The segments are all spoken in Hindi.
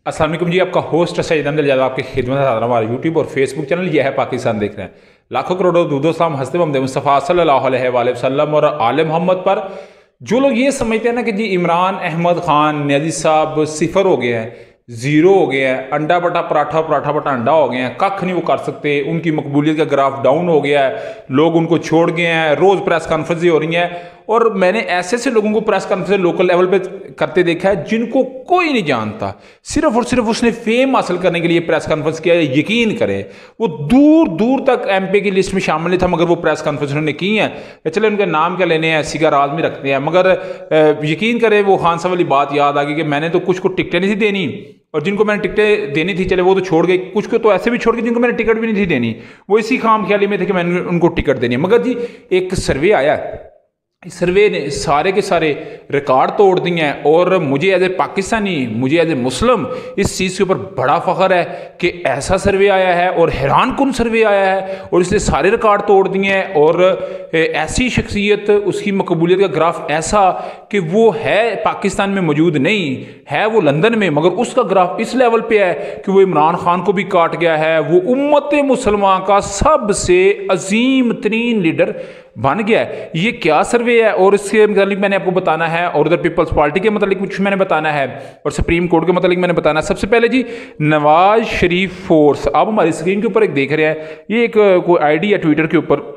अस्सलाम वालेकुम जी, आपका होस्ट सैयद अहमद जावेद आपकी खिदमत में हाज़िर हमारा यूट्यूब और फेसबुक चैनल यह है पाकिस्तान देख रहे हैं। लाखों करोड़ों दूधो सलाम हस्ते मोहम्मद मुस्तफ़ा सल्लल्लाहु अलैहि वसल्लम और आले मोहम्मद पर। जो लोग ये समझते हैं ना कि जी इमरान अहमद खान न्याजी साहब सिफर हो गए हैं, ज़ीरो हो गया है, अंडा बटा पराठा पराठा बटा अंडा हो गए हैं, कख नहीं वो कर सकते, उनकी मकबूलियत का ग्राफ डाउन हो गया है, लोग उनको छोड़ गए हैं, रोज़ प्रेस कॉन्फ्रेंसें हो रही हैं। और मैंने ऐसे ऐसे लोगों को प्रेस कॉन्फ्रेंस लोकल लेवल पे करते देखा है जिनको कोई नहीं जानता, सिर्फ और सिर्फ उसने फेम हासिल करने के लिए प्रेस कॉन्फ्रेंस किया है। यकीन करें वो दूर दूर तक एमपी की लिस्ट में शामिल नहीं था, मगर वो प्रेस कॉन्फ्रेंस उन्होंने की है। चले उनके नाम क्या लेने हैं, ऐसी का राज में रखते हैं, मगर यकीन करें वो खान साहब वाली बात याद आ गई कि मैंने तो कुछ को टिकटें नहीं थी देनी, और जिनको मैंने टिकटें देनी थी चले वो तो छोड़ गए, कुछ को तो ऐसे भी छोड़ गए जिनको मैंने टिकट भी नहीं थी देनी, वो इसी खाम ख्याली में थे कि मैंने उनको टिकट देनी है। मगर जी एक सर्वे आया, इस सर्वे ने सारे के सारे रिकॉर्ड तोड़ दिए हैं, और मुझे एज ए पाकिस्तानी, मुझे एज ए मुस्लिम इस चीज़ के ऊपर बड़ा फ़ख्र है कि ऐसा सर्वे आया है और हैरान कुन सर्वे आया है, और इसने सारे रिकॉर्ड तोड़ दिए हैं। और ऐसी शख्सियत, उसकी मकबूलियत का ग्राफ ऐसा कि वो है पाकिस्तान में मौजूद नहीं है, वो लंदन में, मगर उसका ग्राफ इस लेवल पे है कि वो इमरान खान को भी काट गया है, वो उम्मत मुसलमान का सबसे अजीम तरीन लीडर बन गया है। ये क्या सर्वे है और इसके मतलब मैंने आपको बताना है, और उधर पीपल्स पार्टी के मतलब कुछ मैंने बताना है, और सुप्रीम कोर्ट के मतलब मैंने बताना है। सबसे पहले जी नवाज शरीफ फोर्स, आप हमारी स्क्रीन के ऊपर एक देख रहे हैं, ये एक कोई आईडी है ट्विटर के ऊपर,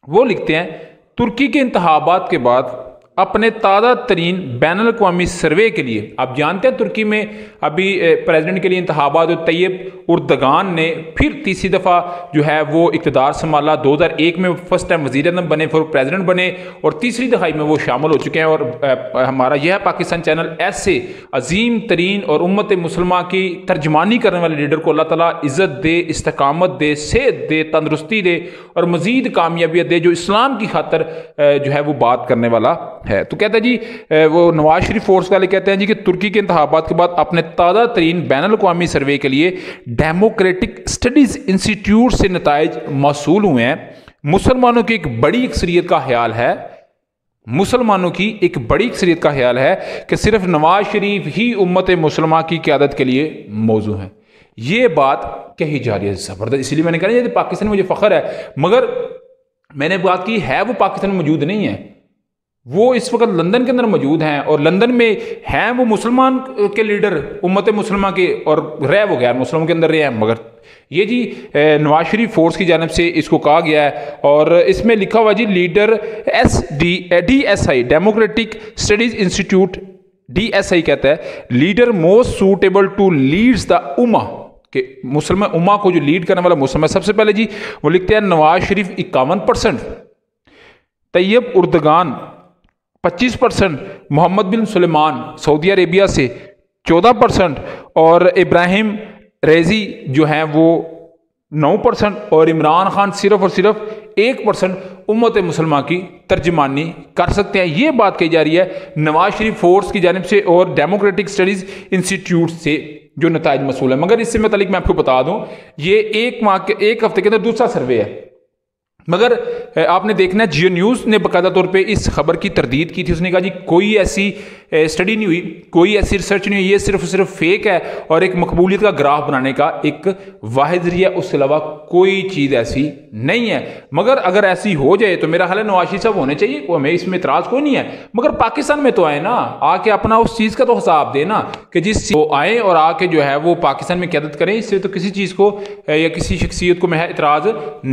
वो लिखते हैं तुर्की के इंतखाबात के बाद अपने ताज़ा तरीन बैनुल अक़वामी सर्वे के लिए। आप जानते हैं तुर्की में अभी प्रेसिडेंट के लिए इंतखाबात, तैयब उर्दगान ने फिर तीसरी दफ़ा जो है वो इक़्तिदार संभाला। 2001 में फर्स्ट टाइम वज़ीर आज़म बने, फिर प्रेसिडेंट बने, और तीसरी दहाई में वो शामिल हो चुके हैं। और हमारा यह पाकिस्तान चैनल ऐसे अजीम तरीन और उम्मत मुसलमान की तर्जमानी करने वाले लीडर को अल्लाह ताला इज़्ज़त दे, इस्तकामत दे, सेहत दे, तंदरुस्ती दे, और मज़ीद कामयाबियत दे, जो इस्लाम की खातर जो है वो बात करने वाला है। तो कहते हैं जी वो नवाज शरीफ फोर्स वाले कहते हैं जी कि तुर्की के इंतखाबात के बाद अपने ताज़ा तरीन बैनुल अक़वामी सर्वे के लिए डेमोक्रेटिक स्टडीज़ इंस्टीट्यूट से नताइज मौसूल हुए हैं। मुसलमानों की एक बड़ी अक्सरियत का ख्याल है, मुसलमानों की एक बड़ी अक्सरियत का ख्याल है कि सिर्फ नवाज शरीफ ही उम्मत मुसलमान की क़यादत के लिए मौजू है। ये बात कही जा रही है ज़बरदस्त, इसलिए मैंने कहा पाकिस्तान में मुझे फ़ख्र है, मगर मैंने बात की है वो पाकिस्तान में मौजूद नहीं है, वो इस वक्त लंदन के अंदर मौजूद हैं, और लंदन में हैं वो मुसलमान के लीडर उम्मत मुसलमान के, और रह वो गैर मुसलमान के अंदर रहे हैं। मगर ये जी नवाज शरीफ फोर्स की जानिब से इसको कहा गया है, और इसमें लिखा हुआ जी leader DSI democratic studies institute DSI कहता है leader most suitable to leads the उम्मा, कि मुसलमान उम्मा को जो लीड करने वाला मुसलमान। सबसे पहले जी वो लिखते हैं नवाज शरीफ 51%, तैयब उर्दगान 25%, मोहम्मद बिन सुलेमान सऊदी अरेबिया से 14%, और इब्राहिम रेजी जो हैं वो 9%, और इमरान खान सिर्फ और सिर्फ 1% उम्मत मुसलमान की तर्जमानी कर सकते हैं। ये बात कही जा रही है नवाज शरीफ फोर्स की जानिब से और डेमोक्रेटिक स्टडीज़ इंस्टीट्यूट से जो नताइज मसूल है। मगर इससे मतलब मैं आपको बता दूं, ये एक हफ्ते के अंदर दूसरा सर्वे है। मगर आपने देखना है जियो न्यूज़ ने बाकायदा तौर पे इस खबर की तरदीद की थी, उसने कहा जी कोई ऐसी स्टडी नहीं हुई, कोई ऐसी रिसर्च नहीं हुई, ये सिर्फ फेक है और एक मकबूलियत का ग्राफ बनाने का एक वाहिद जरिया, उसके अलावा कोई चीज़ ऐसी नहीं है। मगर अगर ऐसी हो जाए तो मेरा ख्याल है नवाज शरीफ साहब होने चाहिए, वो हमें इसमें इतराज़ कोई नहीं है, मगर पाकिस्तान में तो आए ना, आके अपना उस चीज़ का तो हिसाब देना कि जिस वो आए और आके जो है वो पाकिस्तान में क़यादत करें। इससे तो किसी चीज़ को या किसी शख्सियत को मैं इतराज़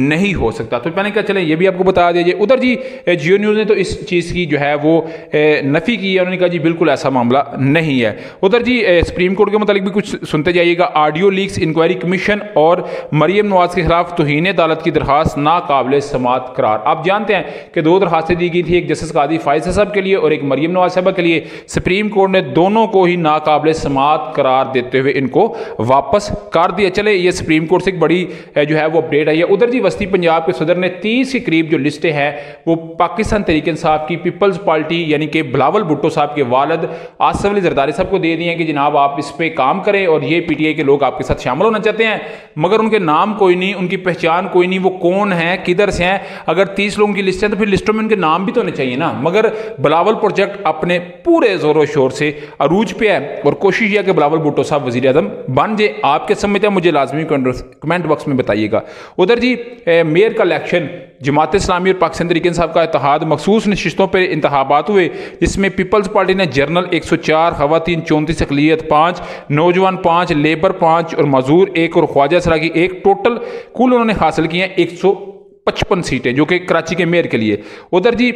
नहीं हो सकता। तो मैंने कहा चलें ये भी आपको बता दीजिए। उधर जी जियो न्यूज़ ने तो इस चीज़ की जो है वो नफ़ी की है, उन्होंने कहा जी बिल्कुल ऐसा मामला नहीं है। उधर जी सुप्रीम कोर्ट के मुतालिक भी कुछ सुनते जाइएगा। ऑडियो लीक्स इंक्वायरी कमीशन और मरीम नवाज के खिलाफ तौहीन अदालत की दरखास्त नाकाबिल समात करार। आप जानते हैं कि 2 दरखास्तें दी गई थी, एक जस्टिस कादी फायज़ साहब के लिए और एक मरीम नवाज साहब के लिए। सुप्रीम कोर्ट ने दोनों को ही नाकाबिल समात करार देते हुए इनको वापस कर दिया। चले ये सुप्रीम कोर्ट से एक बड़ी जो है वो अपडेट आई है। उधर जी वस्ती पंजाब के सदर ने 30 के करीब जो लिस्टें हैं वो पाकिस्तान तहरीक इंसाफ की, पीपल्स पार्टी यानी कि बिलावल भुट्टो साहब के वालिद आसिफ अली जरदारी साहब को दे दिए हैं कि जनाब आप इस पर काम करें और ये पीटीआई के लोग आपके साथ शामिल होना चाहते हैं, मगर उनके नाम कोई नहीं, उनकी पहचान कोई नहीं, वो कौन है, किधर से हैं। अगर 30 लोगों की लिस्ट है तो फिर लिस्टों में उनके नाम भी तो होने चाहिए ना। मगर बिलावल प्रोजेक्ट अपने पूरे जोरों शोर से अरूज पे है और कोशिश यह कि बिलावल भुट्टो साहब वज़ीर आज़म बन जाए। आपके समझते हैं, मुझे लाजमी कमेंट बॉक्स में बताइएगा। उधर जी मेयर का इलेक्शन जमात इस्लामी और पाकिस्तान तहरीक इंसाफ का इत्तेहाद मखसूस नशिस्तों पर इंतखाबात हुए, जिसमें पीपल्स पार्टी ने जनरल 104, खवातीन 34, अक़लियत 5, नौजवान 5, लेबर 5 और मजदूर 1 और ख्वाजा सरागी 1, टोटल कुल उन्होंने हासिल किए हैं 155 सीटें, जो कि कराची के मेयर के लिए। उधर जी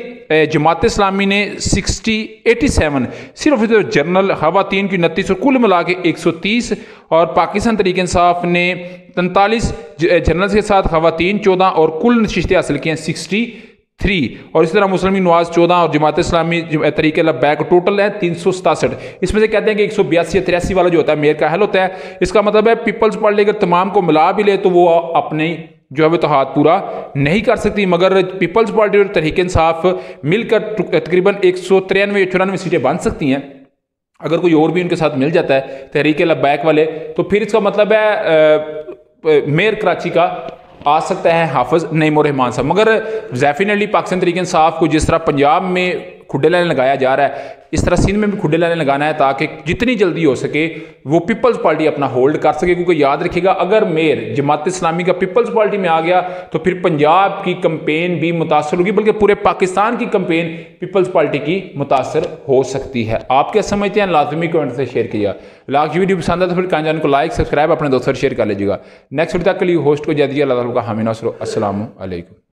जमात इस्लामी ने 87 सिर्फ जनरल खवातीन की 29 और कुल मिला के 130, और पाकिस्तान तहरीक इंसाफ ने 43 जनरल के साथ खवातीन 14 और कुल नशिस्तें हासिल की हैं 63। और इसी तरह मुस्लिम नवाज 14 और जमात इस्लामी तरीके लब्बैक टोटल है 367। इसमें से कहते हैं कि 182 या 83 वाला जो होता है मेयर का हल होता है। इसका मतलब है पीपल्स पार्टी अगर तमाम को मिला भी ले तो वो अपने जो है वो इत्तेहाद पूरा नहीं कर सकती, मगर पीपल्स पार्टी और तहरीक इंसाफ मिलकर तकरीबन 193 या 94 सीटें बन सकती हैं। अगर कोई और भी उनके साथ मिल जाता है तहरीक लब्बैक वाले, तो फिर इसका मतलब है मेयर कराची का आ सकता है हाफिज नईम रहमान साहब। मगर डेफिनेटली पाकिस्तान तहरीक इंसाफ को जिस तरह पंजाब में खुडे लाने लगाया जा रहा है, इस तरह सिंध में भी खुडे लाने लगाना है, ताकि जितनी जल्दी हो सके वो पीपल्स पार्टी अपना होल्ड कर सके। क्योंकि याद रखिएगा, अगर मेयर जमात इस्लामी का पीपल्स पार्टी में आ गया तो फिर पंजाब की कंपेन भी मुतासर होगी, बल्कि पूरे पाकिस्तान की कंपेन पीपल्स पार्टी की मुतासर हो सकती है। आप क्या समझते हैं? लाजमी कमेंट से शेयर कीजिएगा। लाख वीडियो पसंद है तो फिर चैनल को लाइक सब्सक्राइब अपने दोस्तों से शेयर कर लीजिएगा। नेक्स्ट वीडियो तक के लिए होस्ट को जय दीजिए। अल्लाह ताला का हामी नासर। अस्सलामु अलैकुम।